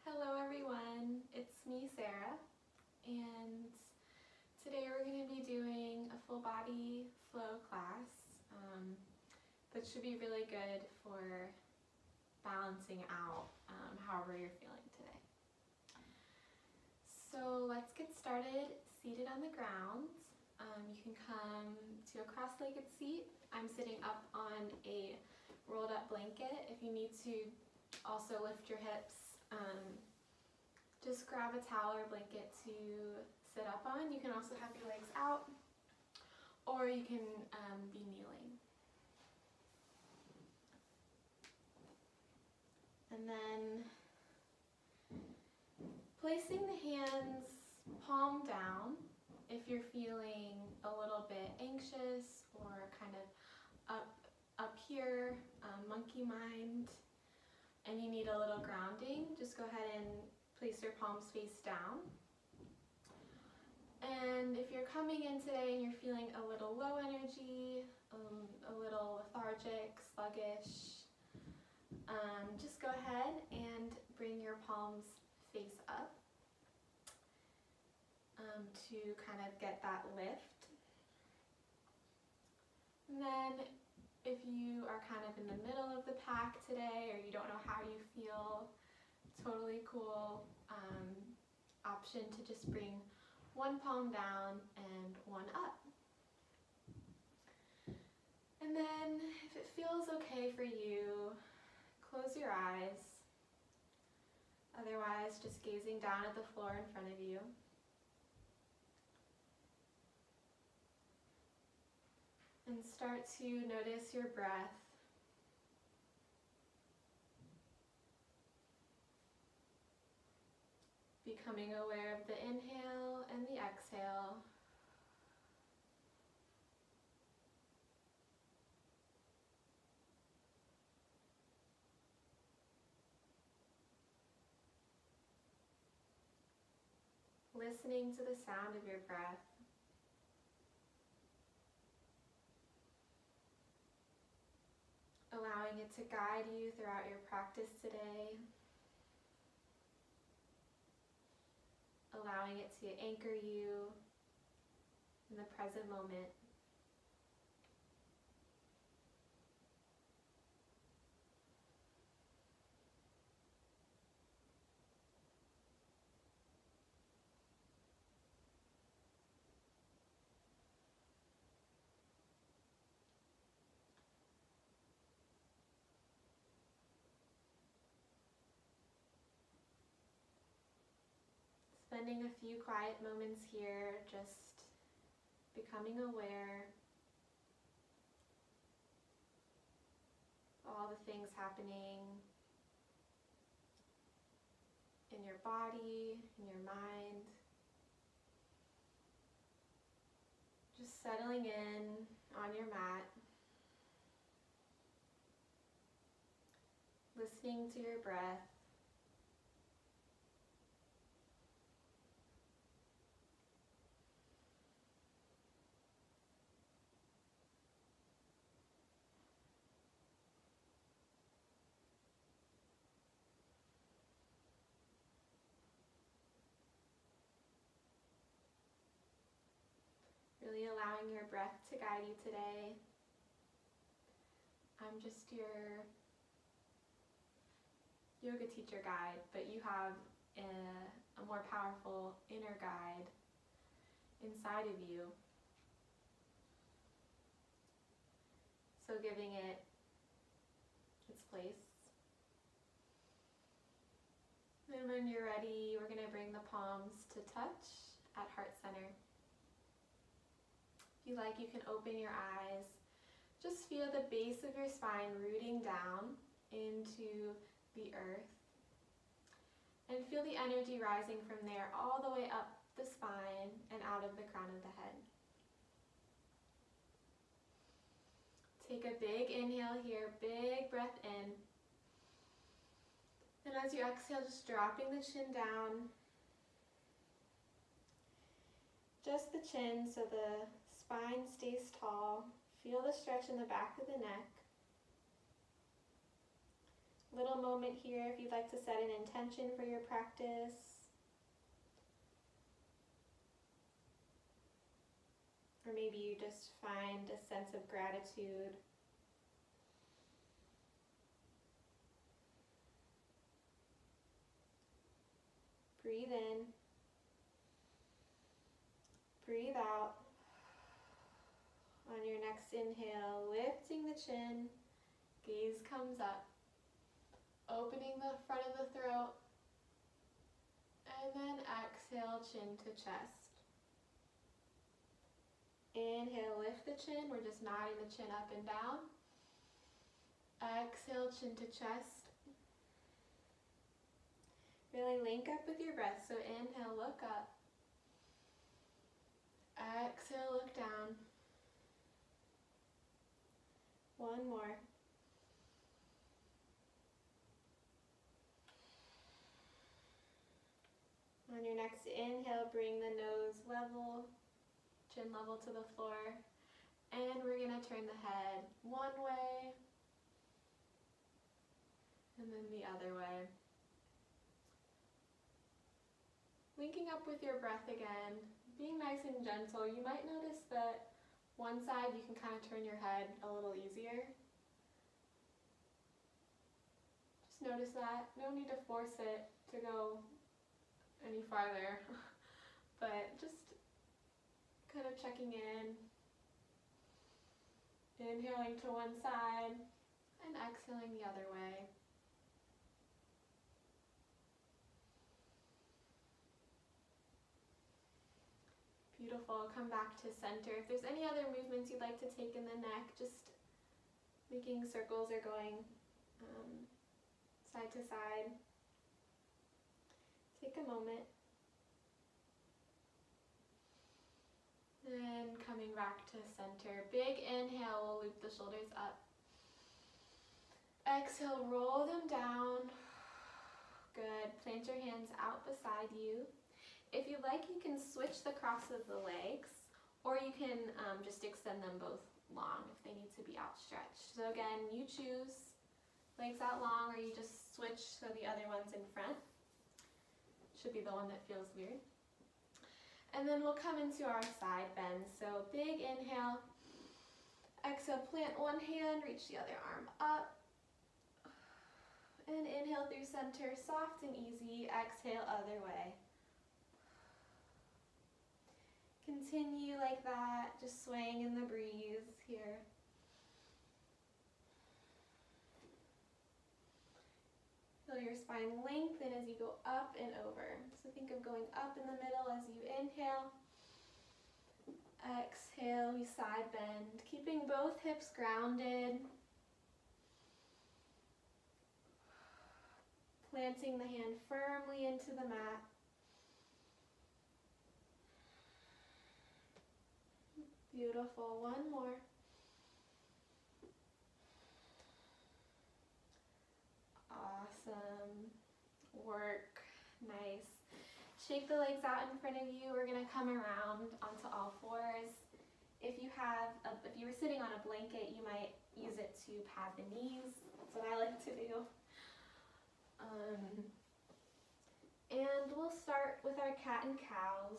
Hello everyone, it's me Sarah, and today we're going to be doing a full body flow class that should be really good for balancing out however you're feeling today. So let's get started seated on the ground. You can come to a cross-legged seat. I'm sitting up on a rolled up blanket. If you need to also lift your hips, just grab a towel or blanket to sit up on. You can also have your legs out, or you can be kneeling. And then placing the hands palm down if you're feeling a little bit anxious or kind of up here, monkey mind, and you need a little grounding, just go ahead and place your palms face down. And if you're coming in today and you're feeling a little low energy, a little lethargic, sluggish, just go ahead and bring your palms face up to kind of get that lift. And then if you are kind of in the middle of the pack today, or you don't know how you feel, totally cool option to just bring one palm down and one up. And then if it feels okay for you, close your eyes. Otherwise, just gazing down at the floor in front of you. And start to notice your breath. Becoming aware of the inhale and the exhale. Listening to the sound of your breath. Allowing it to guide you throughout your practice today. Allowing it to anchor you in the present moment. Spending a few quiet moments here, just becoming aware of all the things happening in your body, in your mind. Just settling in on your mat, listening to your breath. Really allowing your breath to guide you today. I'm just your yoga teacher guide, but you have a more powerful inner guide inside of you. So giving it its place. And when you're ready, we're going to bring the palms to touch at heart center. If you like, you can open your eyes. Just feel the base of your spine rooting down into the earth. And feel the energy rising from there all the way up the spine and out of the crown of the head. Take a big inhale here, big breath in. And as you exhale, just dropping the chin down. Just the chin so the spine stays tall. Feel the stretch in the back of the neck. little moment here if you'd like to set an intention for your practice. Or maybe you just find a sense of gratitude. Breathe in. Breathe out. On your next inhale, lifting the chin, gaze comes up, opening the front of the throat, and then exhale, chin to chest. Inhale, lift the chin, we're just nodding the chin up and down. Exhale, chin to chest. Really link up with your breath, so inhale, look up. Exhale, look down. One more. On your next inhale, bring the nose level, chin level to the floor, and we're going to turn the head one way and then the other way. Linking up with your breath again, being nice and gentle. You might notice that one side you can kind of turn your head a little easier. Just notice that. No need to force it to go any farther, but just kind of checking in. Inhaling to one side and exhaling the other way. Beautiful. Come back to center. If there's any other movements you'd like to take in the neck, just making circles or going side to side. Take a moment. And coming back to center. Big inhale, we'll loop the shoulders up. Exhale, roll them down. Good. Plant your hands out beside you. If you'd like, you can switch the cross of the legs, or you can just extend them both long if they need to be outstretched. So again, you choose legs out long, or you just switch so the other one's in front. Should be the one that feels weird. And then we'll come into our side bend. So big inhale. Exhale, plant one hand, reach the other arm up. And inhale through center, soft and easy. Exhale, other way. Continue like that, just swaying in the breeze here. Feel your spine lengthen as you go up and over. So think of going up in the middle as you inhale. Exhale, we side bend, keeping both hips grounded. Planting the hand firmly into the mat. Beautiful. One more. Awesome. Work. Nice. Shake the legs out in front of you. We're going to come around onto all fours. If you were sitting on a blanket, you might use it to pad the knees. That's what I like to do. And we'll start with our cat and cows.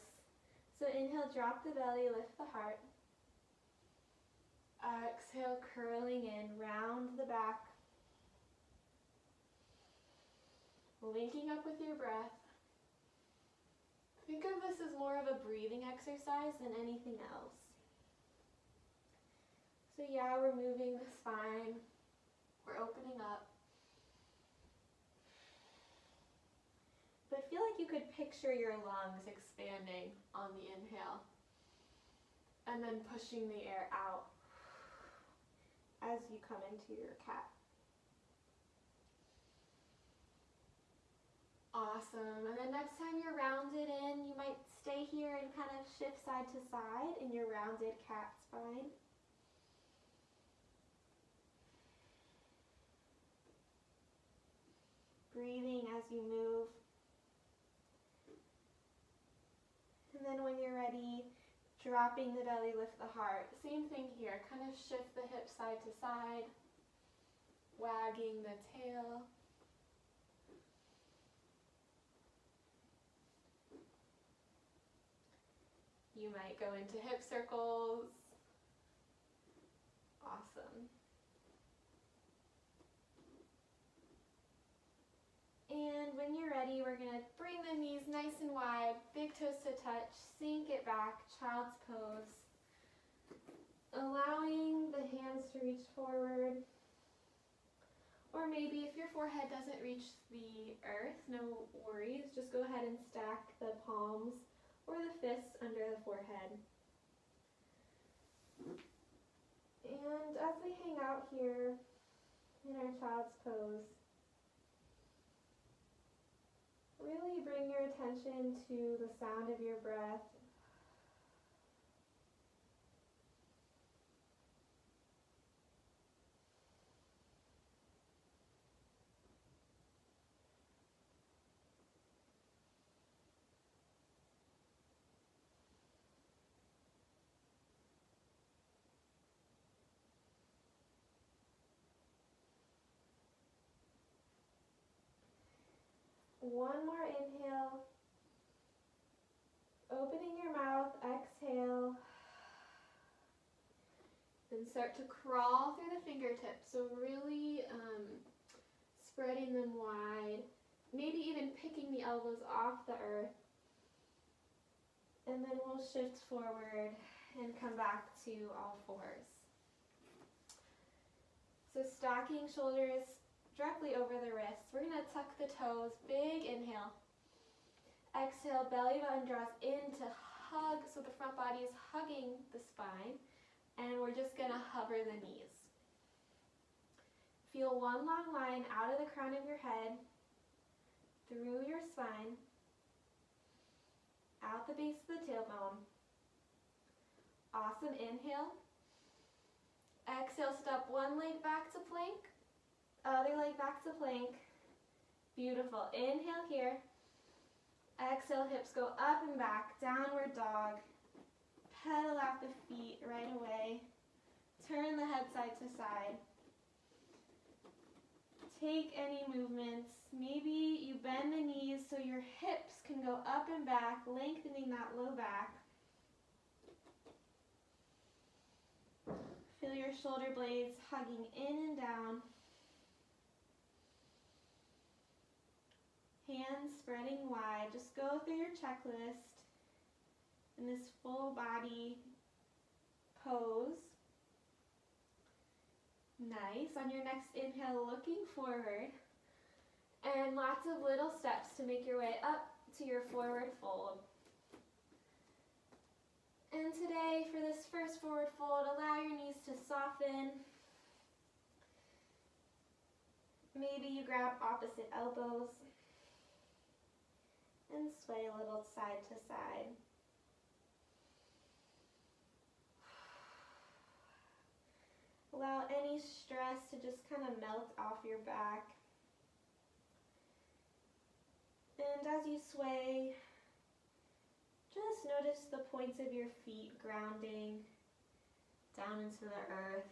So inhale, drop the belly, lift the heart. Exhale, curling in, round the back. Linking up with your breath. Think of this as more of a breathing exercise than anything else. So yeah, we're moving the spine. We're opening up. But feel like you could picture your lungs expanding on the inhale. And then pushing the air out as you come into your cat. Awesome. And then next time you're rounded in, you might stay here and kind of shift side to side in your rounded cat spine. Breathing as you move. And then when you're ready, dropping the belly, lift the heart. Same thing here. Kind of shift the hips side to side, wagging the tail. You might go into hip circles. Awesome. And when you're ready, we're going to bring the knees nice and wide, big toes to touch, sink it back, child's pose. Allowing the hands to reach forward. Or maybe if your forehead doesn't reach the earth, no worries, just go ahead and stack the palms or the fists under the forehead. And as we hang out here in our child's pose, really bring your attention to the sound of your breath. One more inhale, opening your mouth, exhale, then start to crawl through the fingertips, so really spreading them wide, maybe even picking the elbows off the earth, and then we'll shift forward and come back to all fours. So stacking shoulders directly over the wrists. We're going to tuck the toes, big inhale. Exhale, belly button draws in to hug, so the front body is hugging the spine, and we're just going to hover the knees. Feel one long line out of the crown of your head, through your spine, out the base of the tailbone. Awesome, inhale. Exhale, step one leg back to plank. Other leg back to plank. Beautiful. Inhale here. Exhale, hips go up and back. Downward dog. Pedal out the feet right away. Turn the head side to side. Take any movements. Maybe you bend the knees so your hips can go up and back, lengthening that low back. Feel your shoulder blades hugging in and down. Hands spreading wide. Just go through your checklist in this full body pose. Nice. On your next inhale, looking forward. And lots of little steps to make your way up to your forward fold. And today, for this first forward fold, allow your knees to soften. Maybe you grab opposite elbows and sway a little side to side. Allow any stress to just kind of melt off your back. And as you sway, just notice the points of your feet grounding down into the earth.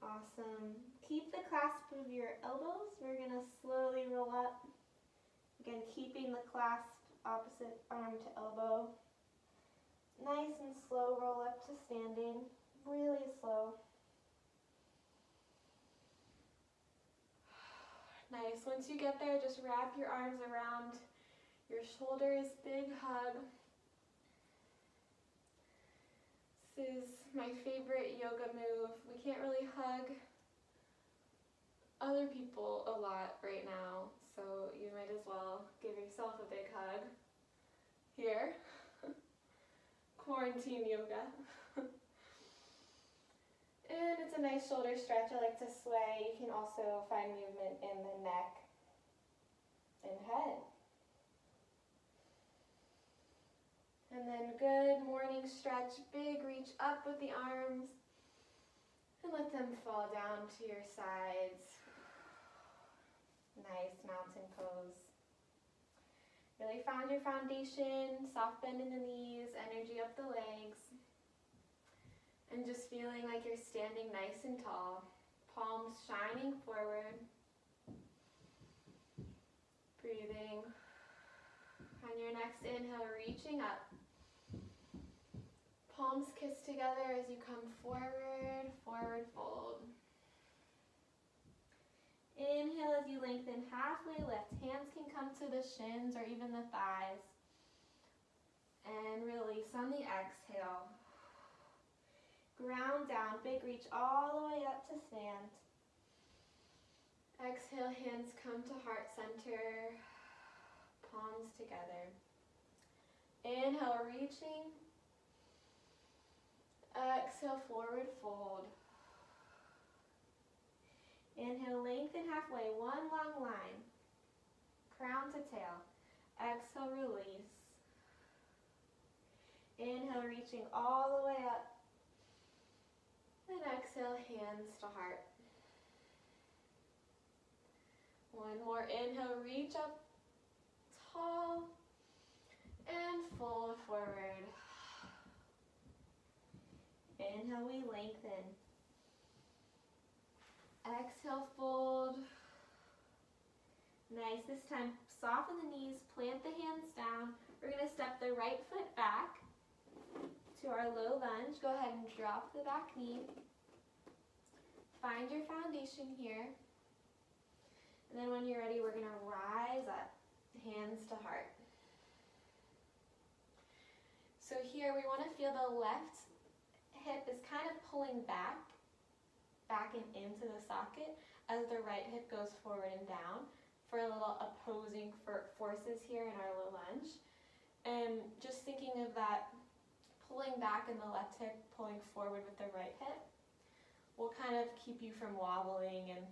Awesome. Keep the clasp of your elbows. We're going to slowly roll up. Again, keeping the clasp opposite arm to elbow. Nice and slow roll up to standing. Really slow. Nice. Once you get there, just wrap your arms around your shoulders. Big hug. This is my favorite yoga move. We can't really hug other people a lot right now, so you might as well give yourself a big hug. Here. Quarantine yoga. And it's a nice shoulder stretch. I like to sway. You can also find movement in the neck and head. And then good morning stretch. Big reach up with the arms. And let them fall down to your sides. Nice mountain pose. Really found your foundation. Soft bend in the knees. Energy up the legs. And just feeling like you're standing nice and tall. Palms shining forward. Breathing. On your next inhale, reaching up. Palms kiss together as you come forward, forward fold. Inhale as you lengthen halfway lift. Hands can come to the shins or even the thighs. And release on the exhale. Ground down, big reach all the way up to stand. Exhale, hands come to heart center, palms together. Inhale, reaching. Exhale, forward fold. Inhale, lengthen halfway, one long line. Crown to tail. Exhale, release. Inhale, reaching all the way up. And exhale, hands to heart. One more inhale, reach up tall and fold forward. Inhale, we lengthen. Exhale, fold. Nice. This time, soften the knees, plant the hands down. We're going to step the right foot back to our low lunge. Go ahead and drop the back knee. Find your foundation here. And then when you're ready, we're going to rise up, hands to heart. So here we want to feel the left hip is kind of pulling back and into the socket as the right hip goes forward and down for a little opposing forces here in our low lunge. And just thinking of that pulling back in the left hip, pulling forward with the right hip will kind of keep you from wobbling and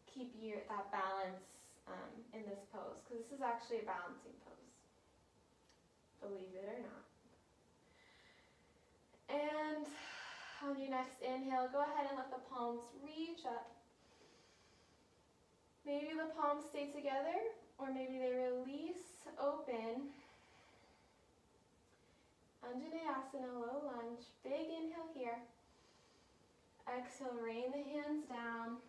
keep you that balance in this pose, because this is actually a balancing pose, believe it or not. And on your next inhale, go ahead and let the palms reach up. Maybe the palms stay together, or maybe they release, open. Anjaneyasana, low lunge, big inhale here. Exhale, rain the hands down.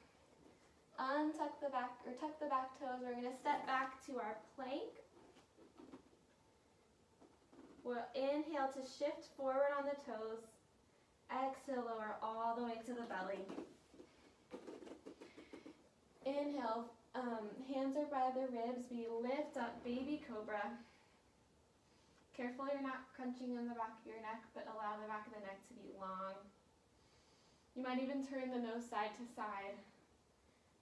Untuck the back, or tuck the back toes. We're going to step back to our plank. We'll inhale to shift forward on the toes. Exhale, lower all the way to the belly. Inhale, hands are by the ribs. We lift up, baby cobra. Careful you're not crunching in the back of your neck, but allow the back of the neck to be long. You might even turn the nose side to side.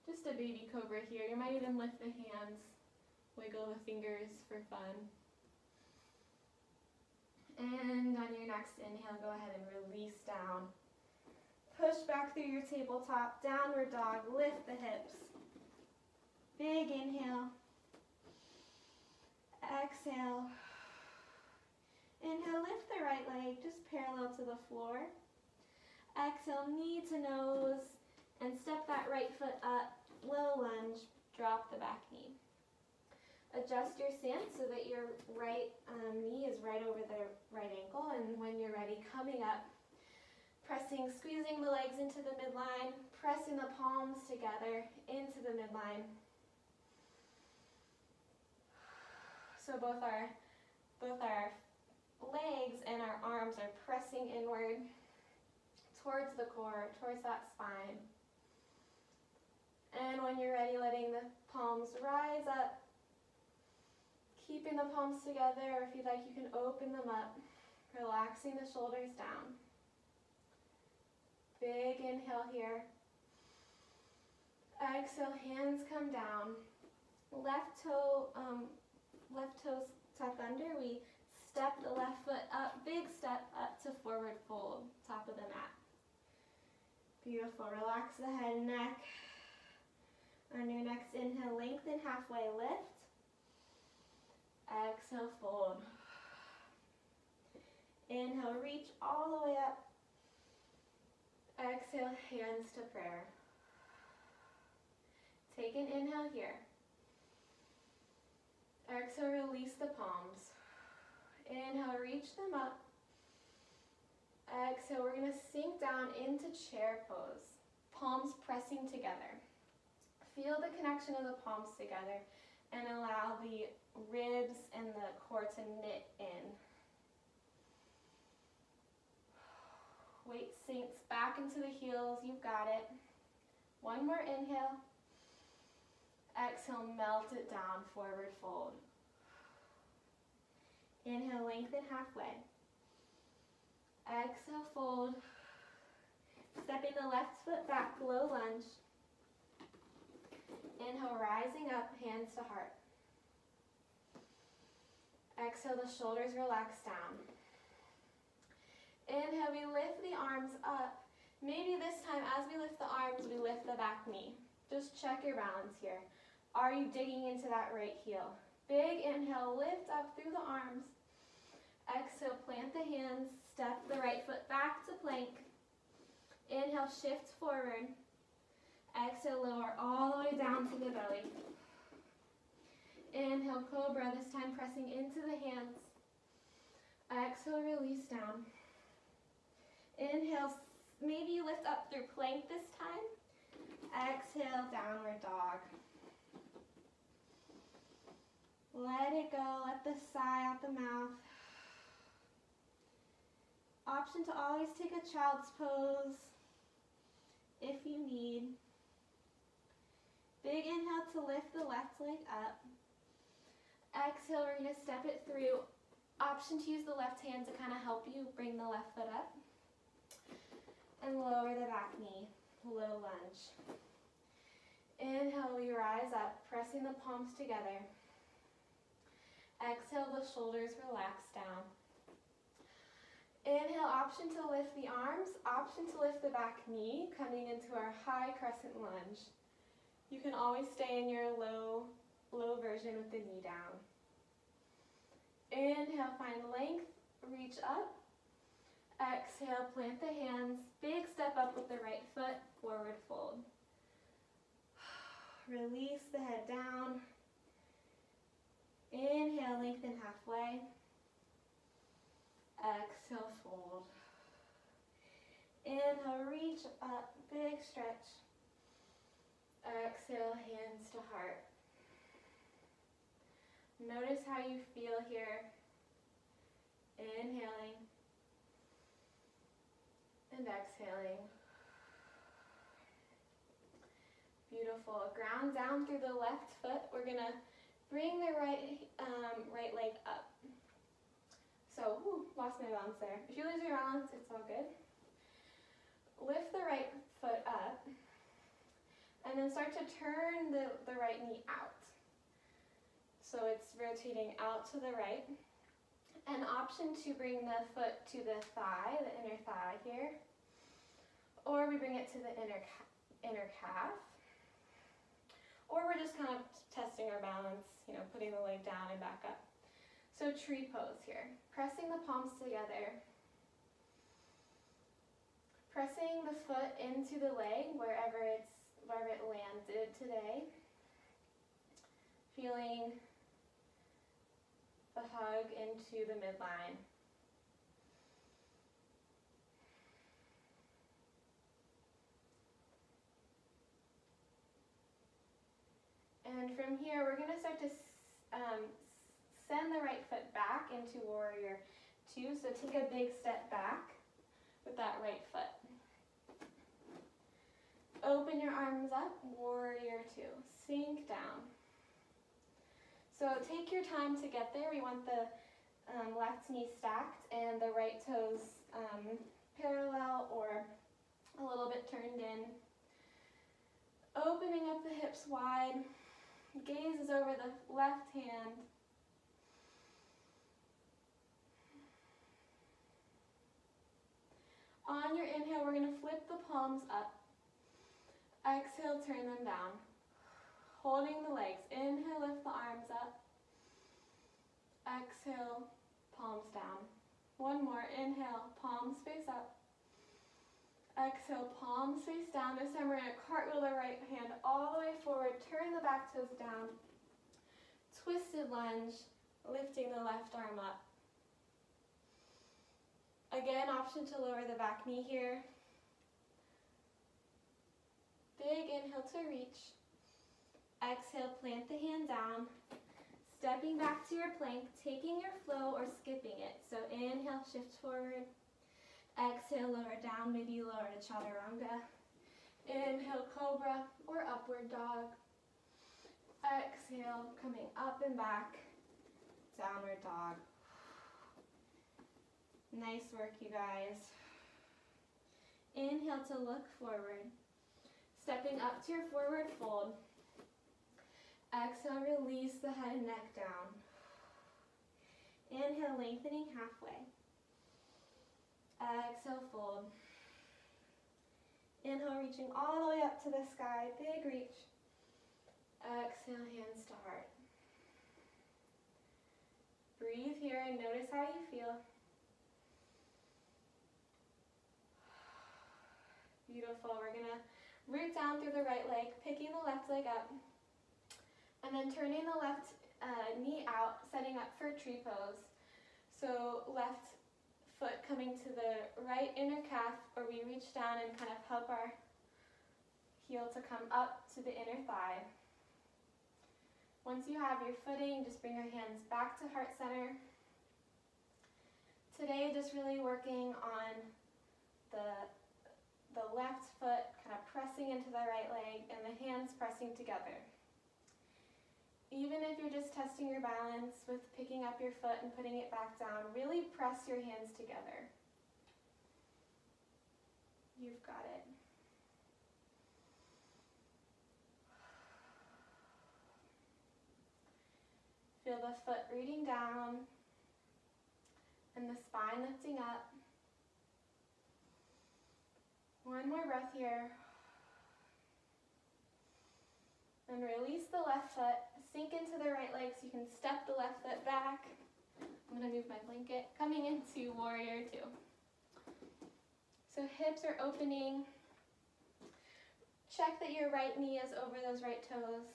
Just a baby cobra here. You might even lift the hands, wiggle the fingers for fun. And on your next inhale, go ahead and release down. Push back through your tabletop, downward dog, lift the hips. Big inhale. Exhale. Inhale, lift the right leg just parallel to the floor. Exhale, knee to nose, and step that right foot up, low lunge, drop the back knee. Adjust your stance so that your right knee is right over the right ankle, and when you're ready, coming up, squeezing the legs into the midline, pressing the palms together into the midline. So both our legs and our arms are pressing inward towards the core, towards that spine. And when you're ready, letting the palms rise up, keeping the palms together, or if you'd like, you can open them up, relaxing the shoulders down. Big inhale here. Exhale, hands come down. Left toes tuck under. We step the left foot up, big step up to forward fold, top of the mat. Beautiful. Relax the head and neck. On your next inhale, lengthen halfway, lift. Exhale, fold. Inhale, reach all the way up. Exhale, hands to prayer. Take an inhale here. Exhale, release the palms. Inhale, reach them up. Exhale, we're going to sink down into chair pose. Palms pressing together. Feel the connection of the palms together and allow the ribs and the core to knit in. Weight sinks back into the heels, you've got it. One more inhale. Exhale, melt it down, forward fold. Inhale, lengthen halfway. Exhale, fold. Stepping the left foot back, low lunge. Inhale, rising up, hands to heart. Exhale, the shoulders relax down. Inhale, we lift the arms up. Maybe this time, as we lift the arms, we lift the back knee. Just check your balance here. Are you digging into that right heel? Big inhale, lift up through the arms. Exhale, plant the hands, step the right foot back to plank. Inhale, shift forward. Exhale, lower all the way down to the belly. Inhale, cobra, this time pressing into the hands. Exhale, release down. Inhale, maybe you lift up through plank this time. Exhale, downward dog. Let it go, let the sigh out the mouth. Option to always take a child's pose if you need. Big inhale to lift the left leg up. Exhale, we're going to step it through. Option to use the left hand to kind of help you bring the left foot up. And lower the back knee, low lunge. Inhale, we rise up, pressing the palms together. Exhale, the shoulders relax down. Inhale, option to lift the arms, option to lift the back knee, coming into our high crescent lunge. You can always stay in your low version with the knee down. Inhale, find length, reach up. Exhale, plant the hands, big step up with the right foot, forward fold. Release the head down. Inhale, lengthen halfway. Exhale, fold. Inhale, reach up, big stretch. Exhale, hands to heart. Notice how you feel here. Inhaling and exhaling. Beautiful. Ground down through the left foot. We're going to bring the right leg up. So, lost my balance there. If you lose your balance, it's all good. Lift the right foot up. And then start to turn the right knee out. So it's rotating out to the right. An option to bring the foot to the thigh, the inner thigh here. Or we bring it to the inner calf. Or we're just kind of testing our balance, putting the leg down and back up. So tree pose here. Pressing the palms together. Pressing the foot into the leg wherever it landed today. Feeling the hug into the midline. And from here, we're going to start to send the right foot back into warrior two. So take a big step back with that right foot. Open your arms up, warrior two. Sink down. So take your time to get there. We want the left knee stacked and the right toes parallel or a little bit turned in. Opening up the hips wide. Gaze is over the left hand. On your inhale, we're going to flip the palms up. Exhale, turn them down. Holding the legs. Inhale, lift the arms up. Exhale, palms down. One more. Inhale, palms face up. Exhale, palms face down. This time we're going to cartwheel the right hand all the way forward. Turn the back toes down. Twisted lunge, lifting the left arm up. Again, option to lower the back knee here. Big inhale to reach. Exhale, plant the hand down. Stepping back to your plank, taking your flow or skipping it. So inhale, shift forward. Exhale, lower down, maybe lower to chaturanga. Inhale, cobra or upward dog. Exhale, coming up and back, downward dog. Nice work, you guys. Inhale to look forward. Stepping up to your forward fold. Exhale, release the head and neck down. Inhale, lengthening halfway. Exhale, fold. Inhale, reaching all the way up to the sky, big reach. Exhale, hands to heart. Breathe here and notice how you feel. Beautiful. We're going to root down through the right leg, picking the left leg up, and then turning the left knee out, setting up for tree pose. So left foot coming to the right inner calf, or we reach down and kind of help our heel to come up to the inner thigh. Once you have your footing, just bring your hands back to heart center. Today, just really working on the left foot kind of pressing into the right leg and the hands pressing together. Even if you're just testing your balance with picking up your foot and putting it back down, really press your hands together. You've got it. Feel the foot rooting down and the spine lifting up. One more breath here. And release the left foot. Sink into the right leg so you can step the left foot back. I'm going to move my blanket. Coming into warrior two. So hips are opening. Check that your right knee is over those right toes.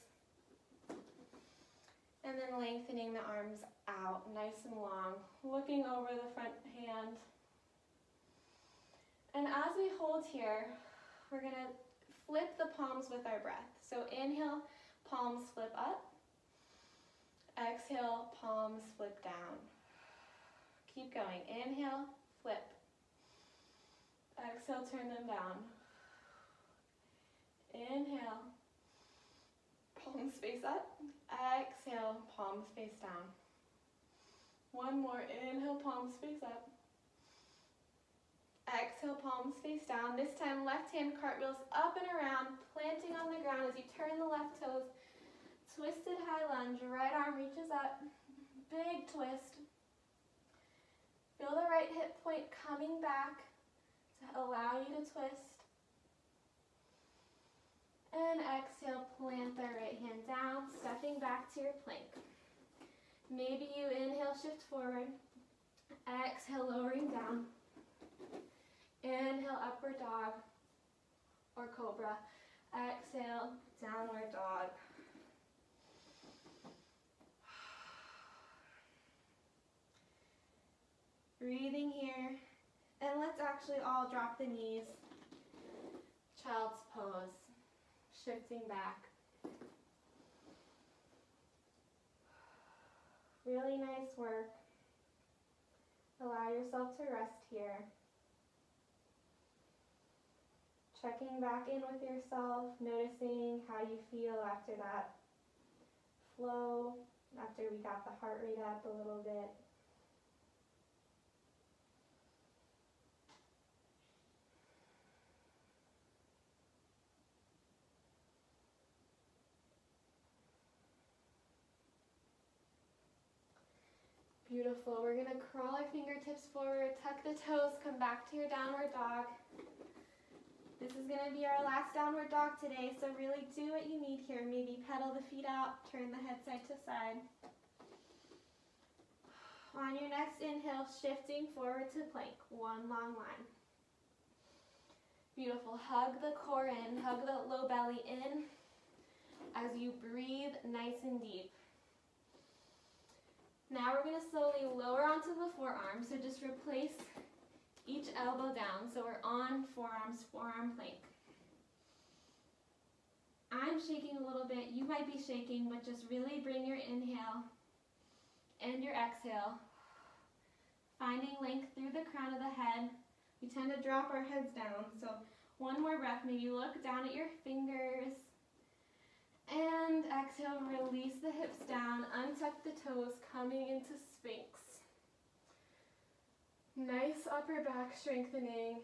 And then lengthening the arms out, nice and long. Looking over the front hand. And as we hold here, we're going to flip the palms with our breath. So inhale, palms flip up. Exhale, palms flip down. Keep going. Inhale, flip. Exhale, turn them down. Inhale, palms face up. Exhale, palms face down. One more. Inhale, palms face up. Exhale, palms face down. This time, left hand cartwheels up and around, planting on the ground as you turn the left toes. Twisted high lunge, right arm reaches up, big twist. Feel the right hip point coming back to allow you to twist. And exhale, plant the right hand down, stepping back to your plank. Maybe you inhale, shift forward. Exhale, lowering down. Inhale, upward dog or cobra. Exhale, downward dog. Breathing here. And let's actually all drop the knees. Child's pose. Shifting back. Really nice work. Allow yourself to rest here. Checking back in with yourself, noticing how you feel after that flow, after we got the heart rate up a little bit. Beautiful. We're going to crawl our fingertips forward, tuck the toes, come back to your downward dog. This is going to be our last downward dog today, so really do what you need here. Maybe pedal the feet out, turn the head side to side. On your next inhale, shifting forward to plank, one long line. Beautiful. Hug the core in, hug the low belly in as you breathe nice and deep. Now we're going to slowly lower onto the forearms, so just replace each elbow down, so we're on forearms, forearm plank. I'm shaking a little bit. You might be shaking, but just really bring your inhale and your exhale. Finding length through the crown of the head. We tend to drop our heads down, so one more breath. Maybe look down at your fingers. And exhale, release the hips down, untuck the toes, coming into Sphinx. Nice upper back strengthening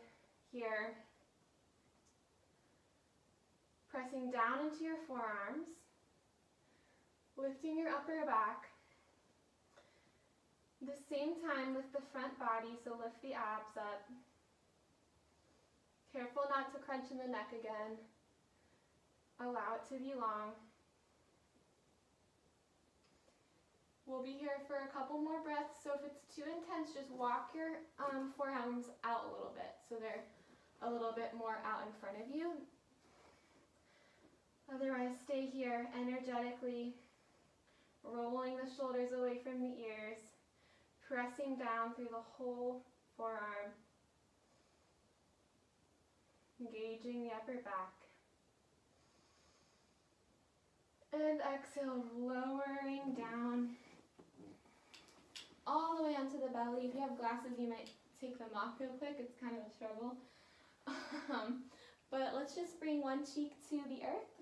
here. Pressing down into your forearms, lifting your upper back. The same time with the front body, so lift the abs up. Careful not to crunch in the neck again. Allow it to be long. We'll be here for a couple more breaths, so if it's too intense, just walk your forearms out a little bit so they're a little bit more out in front of you. Otherwise, stay here energetically, rolling the shoulders away from the ears, pressing down through the whole forearm, engaging the upper back. And exhale, lowering down all the way onto the belly. If you have glasses, you might take them off real quick. It's kind of a struggle. But let's just bring one cheek to the earth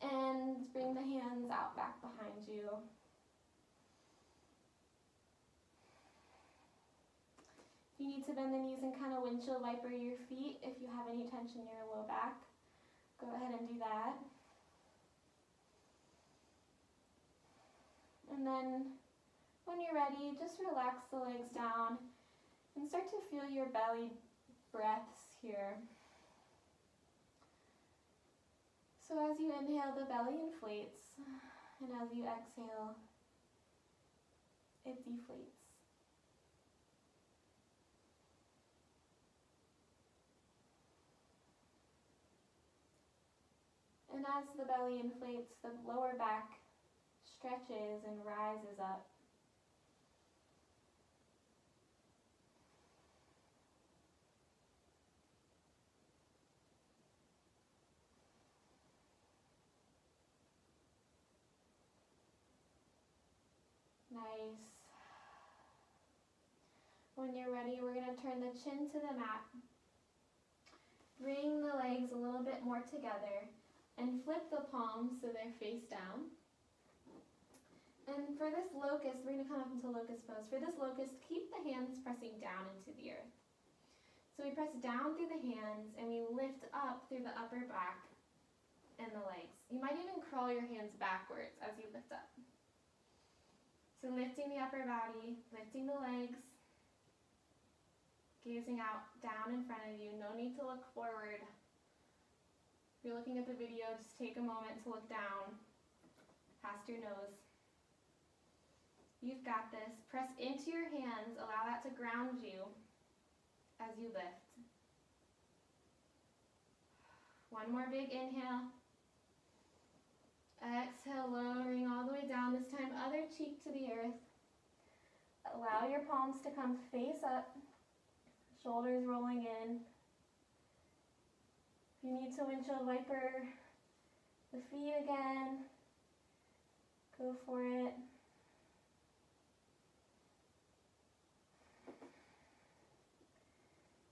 and bring the hands out back behind you. If you need to bend the knees and kind of windshield wiper your feet, if you have any tension in your low back, go ahead and do that. And then when you're ready, just relax the legs down and start to feel your belly breaths here. So as you inhale, the belly inflates, and as you exhale, it deflates. And as the belly inflates, the lower back stretches and rises up. Nice. When you're ready, we're going to turn the chin to the mat. Bring the legs a little bit more together and flip the palms so they're face down. And for this locust, we're going to come up into locust pose. For this locust, keep the hands pressing down into the earth. So we press down through the hands and we lift up through the upper back and the legs. You might even crawl your hands backwards as you lift up. So lifting the upper body, lifting the legs, gazing out down in front of you. No need to look forward. If you're looking at the video, just take a moment to look down past your nose. You've got this. Press into your hands. Allow that to ground you as you lift. One more big inhale. Exhale, lowering all the way down. This time, other cheek to the earth. Allow your palms to come face up. Shoulders rolling in. If you need to windshield wiper the feet again, go for it.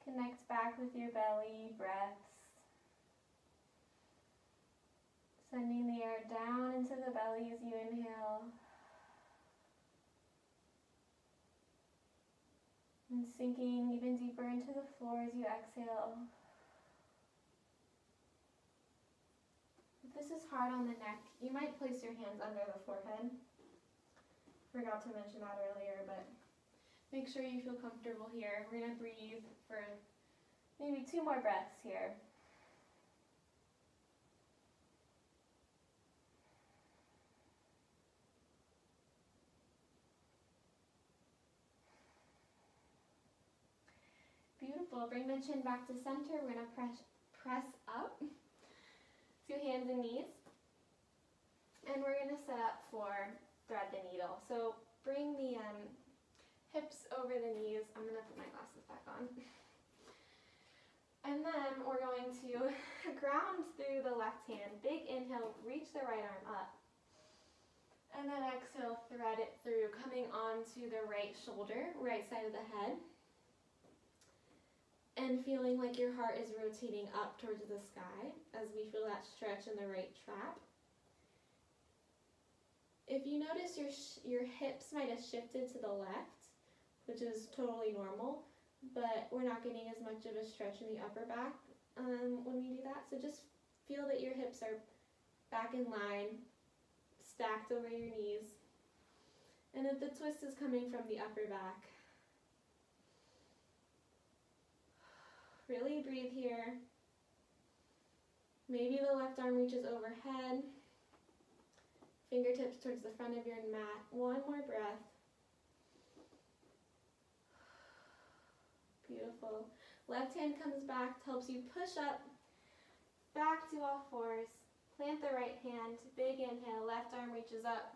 Connect back with your belly, breaths. Sending the air down into the belly as you inhale. And sinking even deeper into the floor as you exhale. If this is hard on the neck, you might place your hands under the forehead. Forgot to mention that earlier, but make sure you feel comfortable here. We're going to breathe for maybe 2 more breaths here. Beautiful. Bring the chin back to center. We're going to press up to hands and knees. And we're going to set up for thread the needle. So bring the hips over the knees. I'm going to put my glasses back on. And then we're going to ground through the left hand. Big inhale, reach the right arm up. And then exhale, thread it through, coming onto the right shoulder, right side of the head. And feeling like your heart is rotating up towards the sky as we feel that stretch in the right trap. If you notice your hips might have shifted to the left, which is totally normal, but we're not getting as much of a stretch in the upper back when we do that. So just feel that your hips are back in line, stacked over your knees, and that the twist is coming from the upper back. Really breathe here. Maybe the left arm reaches overhead. Fingertips towards the front of your mat. One more breath. Beautiful. Left hand comes back, helps you push up, back to all fours. Plant the right hand, big inhale, left arm reaches up.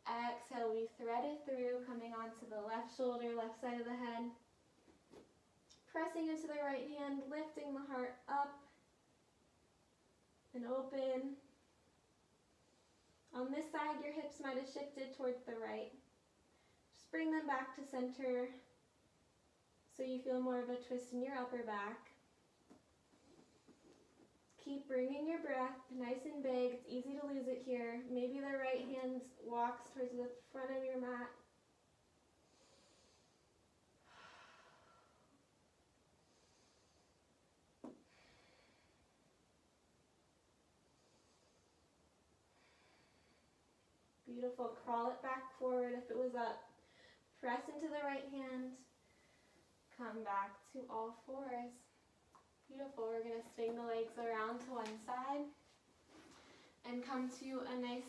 Exhale, we thread it through, coming onto the left shoulder, left side of the head. Pressing into the right hand, lifting the heart up and open. On this side, your hips might have shifted towards the right. Just bring them back to center so you feel more of a twist in your upper back. Keep bringing your breath nice and big. It's easy to lose it here. Maybe the right hand walks towards the front of your mat. Beautiful. Crawl it back forward if it was up. Press into the right hand. Come back to all fours. Beautiful. We're going to swing the legs around to one side and come to a nice,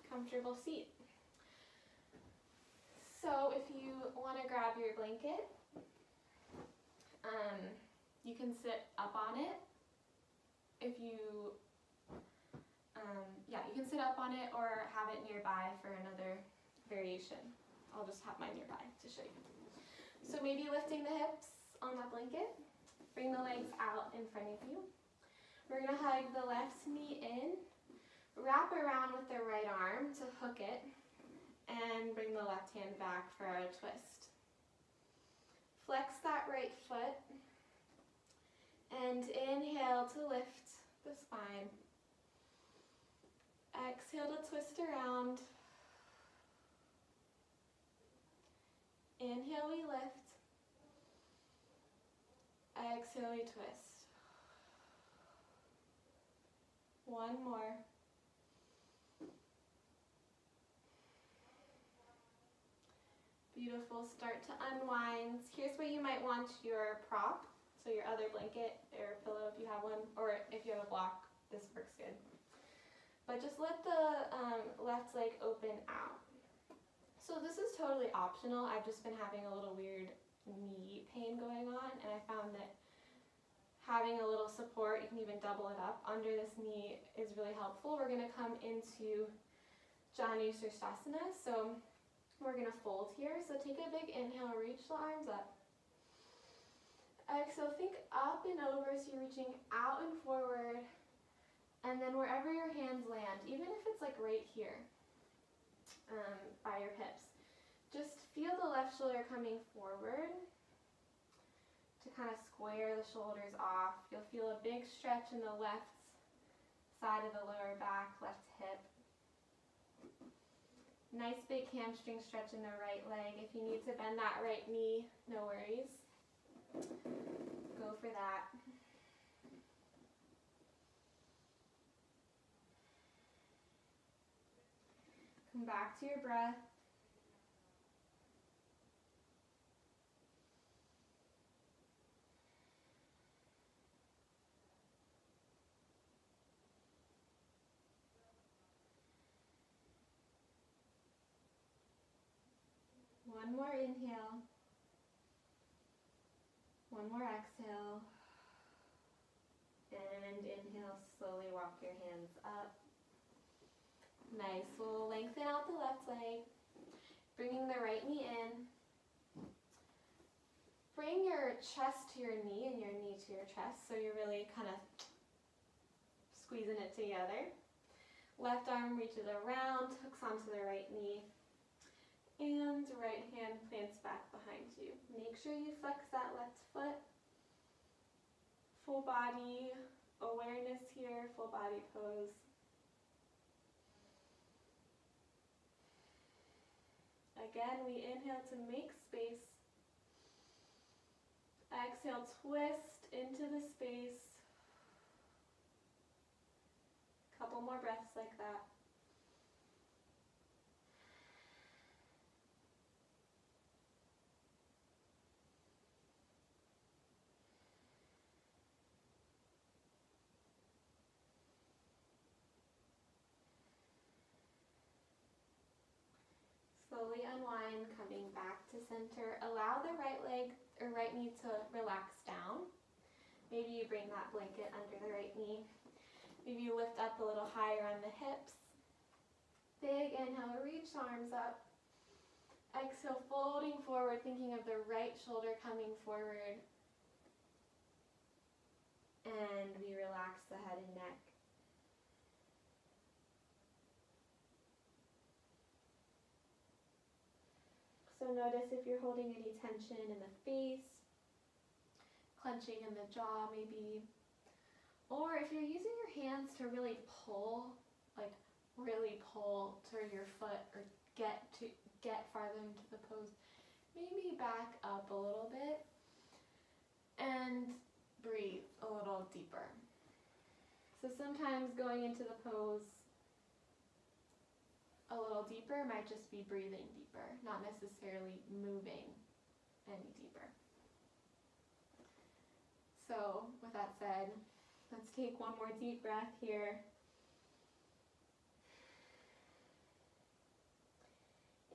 comfortable seat. So if you want to grab your blanket, you can sit up on it. If you you can sit up on it or have it nearby for another variation. I'll just have mine nearby to show you. So maybe lifting the hips on that blanket. Bring the legs out in front of you. We're going to hug the left knee in. Wrap around with the right arm to hook it. And bring the left hand back for a twist. Flex that right foot. And inhale to lift the spine. Exhale to twist around. Inhale, we lift. Exhale, we twist. One more. Beautiful. Start to unwind. Here's where you might want your prop. So your other blanket or pillow if you have one, or if you have a block, this works good. But just let the left leg open out. So this is totally optional. I've just been having a little weird knee pain going on, and I found that having a little support, you can even double it up under this knee, is really helpful. We're going to come into Janu Sirsasana. So we're going to fold here. So take a big inhale, reach the arms up. Exhale, think up and over, so you're reaching out and forward. And then wherever your hands land, even if it's like right here, by your hips, just feel the left shoulder coming forward to kind of square the shoulders off. You'll feel a big stretch in the left side of the lower back, left hip. Nice big hamstring stretch in the right leg. If you need to bend that right knee, no worries. Go for that. Come back to your breath. One more inhale. One more exhale. And inhale, slowly walk your hands up. Nice. We'll lengthen out the left leg, bringing the right knee in. Bring your chest to your knee and your knee to your chest, so you're really kind of squeezing it together. Left arm reaches around, hooks onto the right knee, and right hand plants back behind you. Make sure you flex that left foot. Full body awareness here, full body pose. Again, we inhale to make space. Exhale, twist into the space. Couple more breaths like that. Slowly unwind, coming back to center. Allow the right leg or right knee to relax down. Maybe you bring that blanket under the right knee. Maybe you lift up a little higher on the hips. Big inhale, reach arms up. Exhale, folding forward, thinking of the right shoulder coming forward. And we relax the head and neck. So notice if you're holding any tension in the face, clenching in the jaw maybe, or if you're using your hands to really pull, like really pull to your foot or get farther into the pose, maybe back up a little bit and breathe a little deeper. So sometimes going into the pose a little deeper might just be breathing deeper, not necessarily moving any deeper. So with that said, let's take one more deep breath here.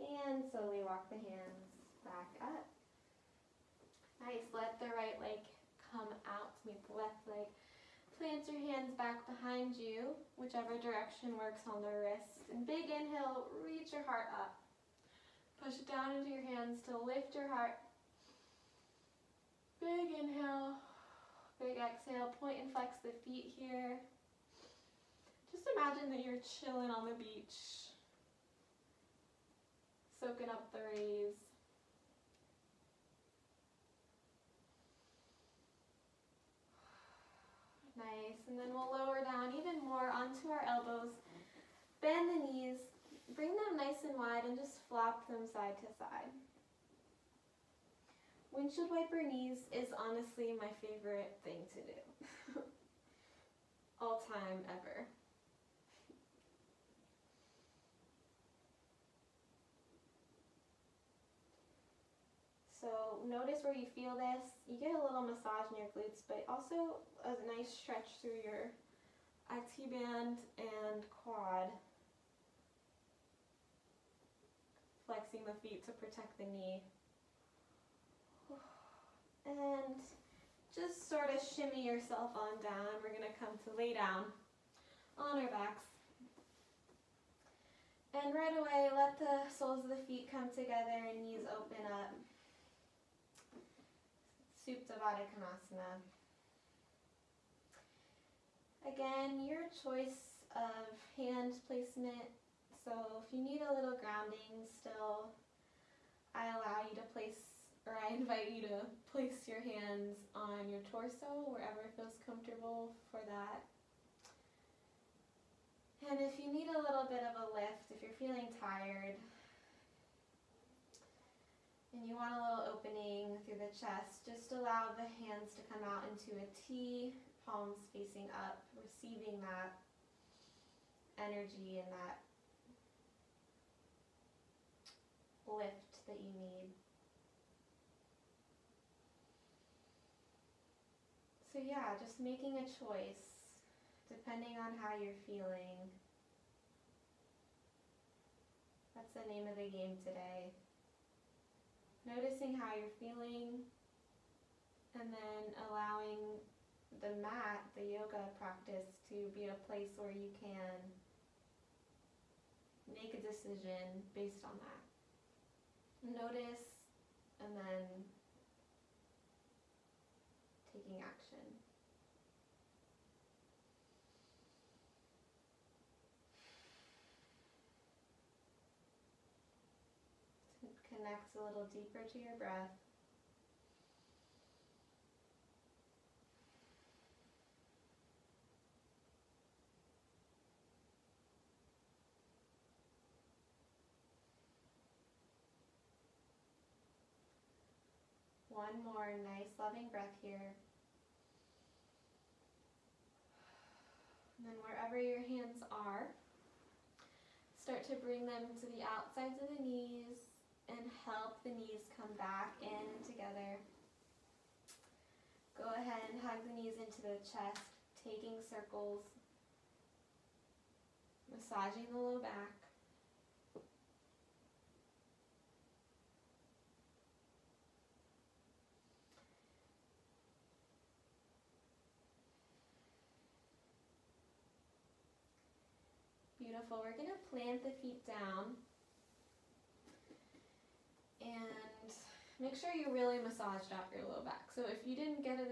And slowly walk the hands back up. Nice, let the right leg come out to meet the left leg. Plant your hands back behind you, whichever direction works on the wrist. And big inhale, reach your heart up. Push it down into your hands to lift your heart. Big inhale, big exhale, point and flex the feet here. Just imagine that you're chilling on the beach, soaking up the rays. Nice, and then we'll lower down even more onto our elbows. Bend the knees, bring them nice and wide and just flop them side to side. Windshield wiper knees is honestly my favorite thing to do. All time ever. So notice where you feel this. You get a little massage in your glutes, but also a nice stretch through your IT band and quad. Flexing the feet to protect the knee. And just sort of shimmy yourself on down. We're going to come to lay down on our backs. And right away, let the soles of the feet come together and knees open up. Supta Baddha Konasana. Again, your choice of hand placement. So if you need a little grounding still, I invite you to place your hands on your torso, wherever feels comfortable for that. And if you need a little bit of a lift, if you're feeling tired, and you want a little opening through the chest, just allow the hands to come out into a T, palms facing up, receiving that energy and that lift that you need. So yeah, just making a choice, depending on how you're feeling. That's the name of the game today. Noticing how you're feeling, and then allowing the mat, the yoga practice, to be a place where you can make a decision based on that. Notice, and then taking action. connect a little deeper to your breath. One more nice loving breath here. And then wherever your hands are, start to bring them to the outsides of the knees and help the knees come back in together. Go ahead and hug the knees into the chest, taking circles, massaging the low back. Beautiful. We're going to plant the feet down and make sure you really massaged out your low back. So if you didn't get a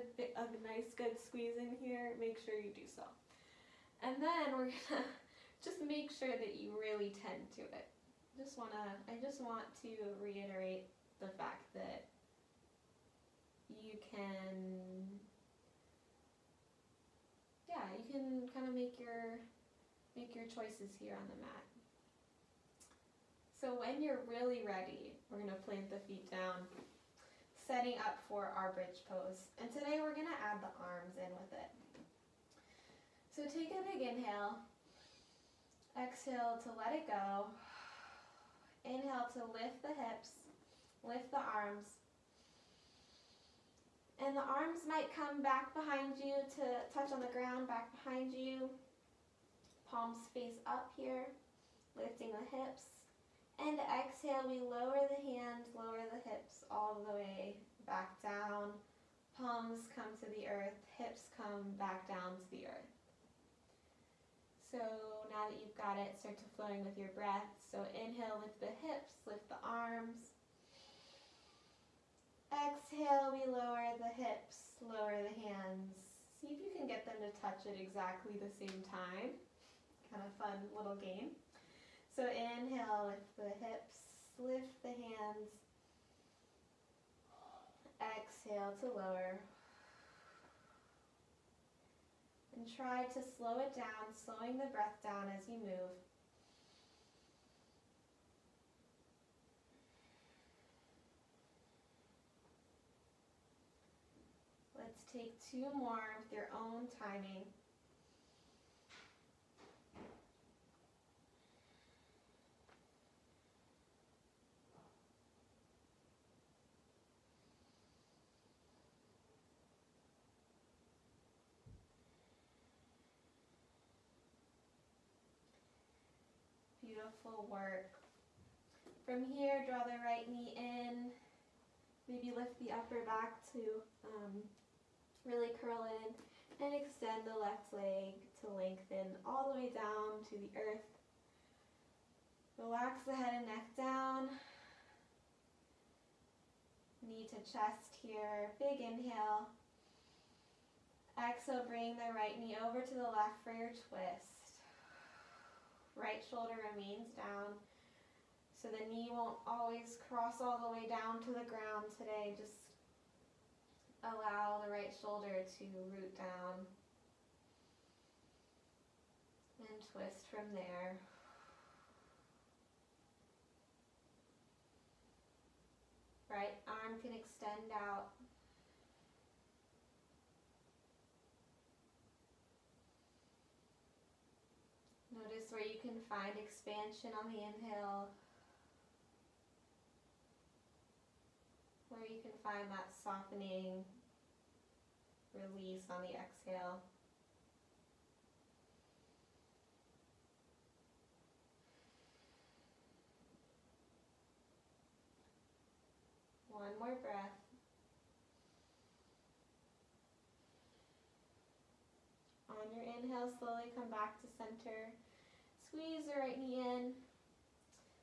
nice good squeeze in here, make sure you do so. And then we're going to just make sure that you really tend to it. I just want to reiterate the fact that you can kind of make your choices here on the mat. So when you're really ready, we're going to plant the feet down, setting up for our bridge pose. And today we're going to add the arms in with it. So take a big inhale, exhale to let it go, inhale to lift the hips, lift the arms. And the arms might come back behind you to touch on the ground, back behind you. Palms face up here, lifting the hips. And exhale, we lower the hands, lower the hips all the way back down. Palms come to the earth, hips come back down to the earth. So now that you've got it, start to flowing with your breath. So inhale, lift the hips, lift the arms. Exhale, we lower the hips, lower the hands. See if you can get them to touch at exactly the same time. Kind of fun little game. So inhale, lift the hips, lift the hands. Exhale to lower. And try to slow it down, slowing the breath down as you move. Let's take 2 more with your own timing. Beautiful work. From here, draw the right knee in. Maybe lift the upper back to really curl in and extend the left leg to lengthen all the way down to the earth. Relax the head and neck down. Knee to chest here. Big inhale. Exhale, bring the right knee over to the left for your twist. Right shoulder remains down. So the knee won't always cross all the way down to the ground today. Just allow the right shoulder to root down and twist from there. Right arm can extend out. Notice where you can find expansion on the inhale, where you can find that softening release on the exhale. One more breath. On your inhale, slowly come back to center. Squeeze the right knee in.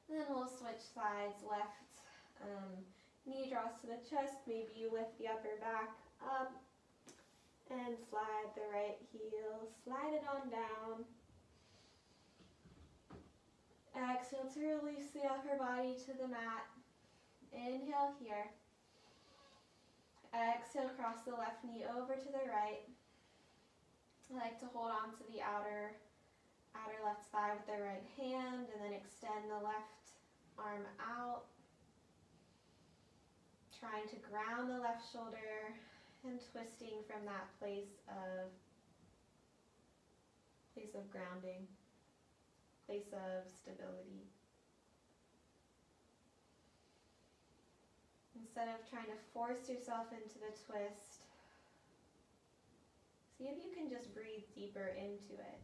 And then we'll switch sides. Left knee draws to the chest. Maybe you lift the upper back up and slide the right heel. Slide it on down. Exhale to release the upper body to the mat. Inhale here. Exhale, cross the left knee over to the right. I like to hold on to the outer left thigh with the right hand and then extend the left arm out. Trying to ground the left shoulder and twisting from that place of grounding, place of stability. Instead of trying to force yourself into the twist, see if you can just breathe deeper into it.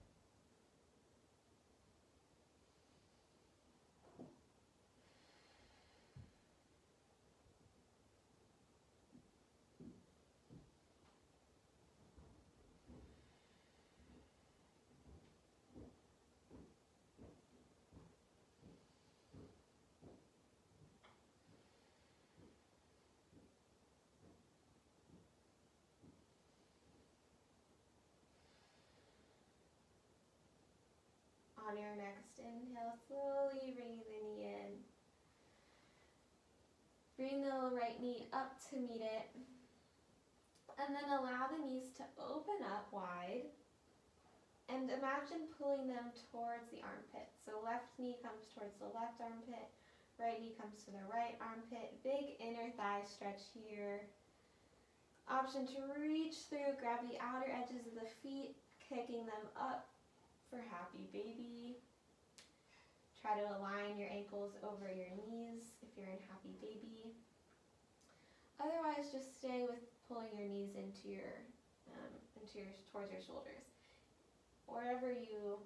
On your next inhale, slowly bring the knee in. Bring the right knee up to meet it. And then allow the knees to open up wide. And imagine pulling them towards the armpit. So left knee comes towards the left armpit. Right knee comes to the right armpit. Big inner thigh stretch here. Option to reach through, grab the outer edges of the feet, kicking them up for happy baby. Try to align your ankles over your knees if you're in happy baby. Otherwise, just stay with pulling your knees towards your shoulders. Wherever you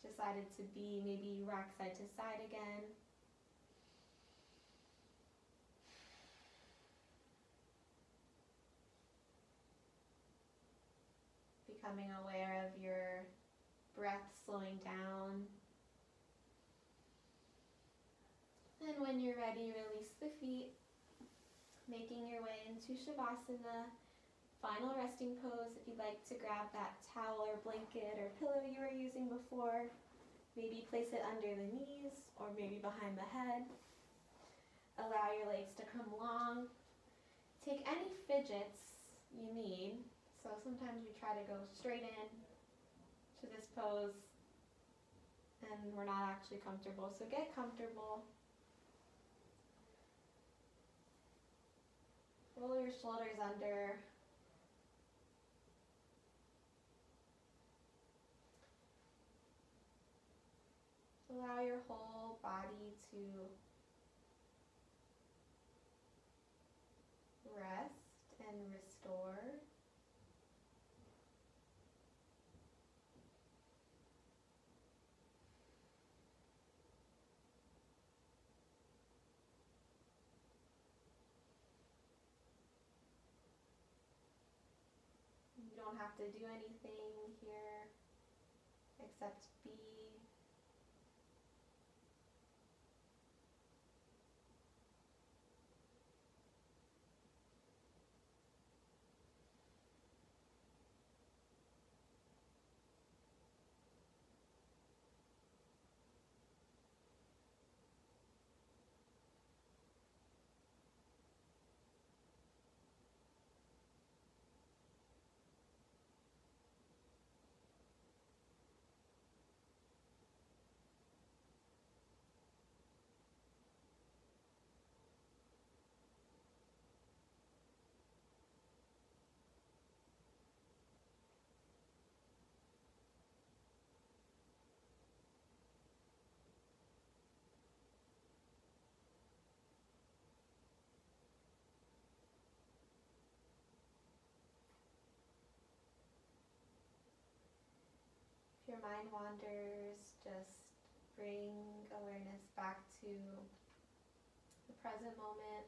decided to be, maybe rock side to side again. Becoming aware of your breath slowing down. And when you're ready, release the feet, making your way into Shavasana. Final resting pose. If you'd like to grab that towel or blanket or pillow you were using before, maybe place it under the knees or maybe behind the head. Allow your legs to come long. Take any fidgets you need. So sometimes we try to go straight in to this pose and we're not actually comfortable. So get comfortable. Roll your shoulders under. Allow your whole body to rest and restore. You don't have to do anything here except be. If your mind wanders, just bring awareness back to the present moment.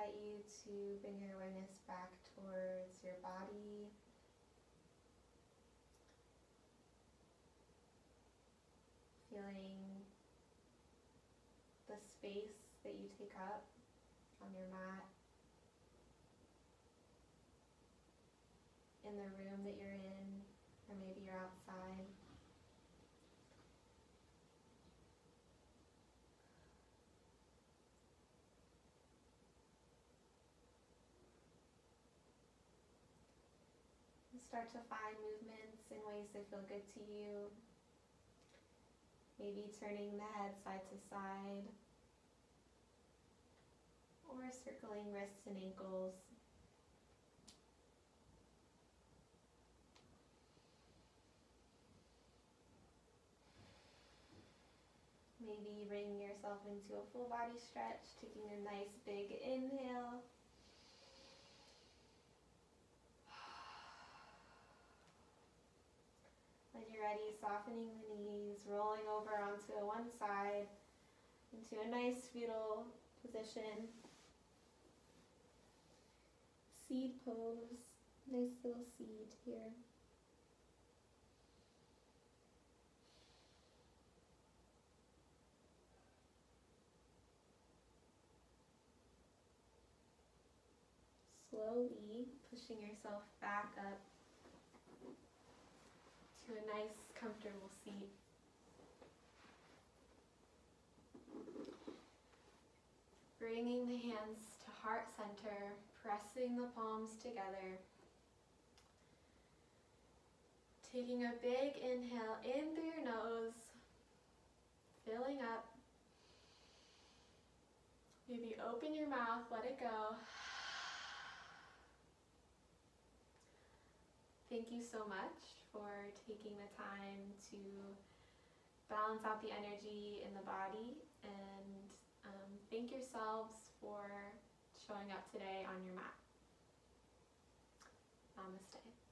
invite you to bring your awareness back towards your body. Feeling the space that you take up on your mat, in the room that you're in, or maybe you're outside. And start to find movements in ways that feel good to you. Maybe turning the head side to side, or circling wrists and ankles. Maybe bringing yourself into a full body stretch, taking a nice big inhale. When you're ready, softening the knees, rolling over onto one side, into a nice fetal position. Seed pose, nice little seed here. Slowly pushing yourself back up to a nice, comfortable seat. Bringing the hands to heart center, pressing the palms together. Taking a big inhale in through your nose, filling up. Maybe open your mouth, let it go. Thank you so much for taking the time to balance out the energy in the body, and thank yourselves for showing up today on your mat. Namaste.